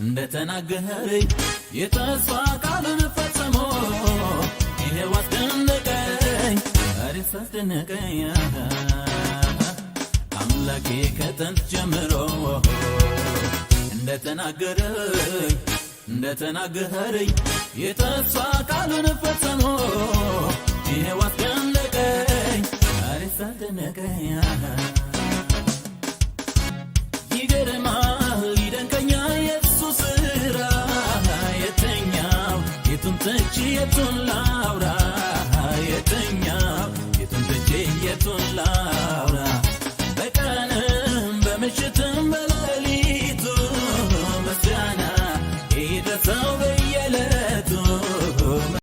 እንደተናገረኝ የተስፋ ቃልን ፈጽሞ ይሄው አስደነቀኝ አሪፍ አስደነቀኝ አምላኬ ከጥንት ጀምሮ እንደተናገረኝ የተስፋ ቃልን ፈጽሞ ይሄው አስደነቀኝ አሪፍ አስደነቀኝ ይገርማል ይደንቀኛል የሱ ስራ የቱን ትቼ የቱን ላውራ የቱን ትቼ የቱን ላውራ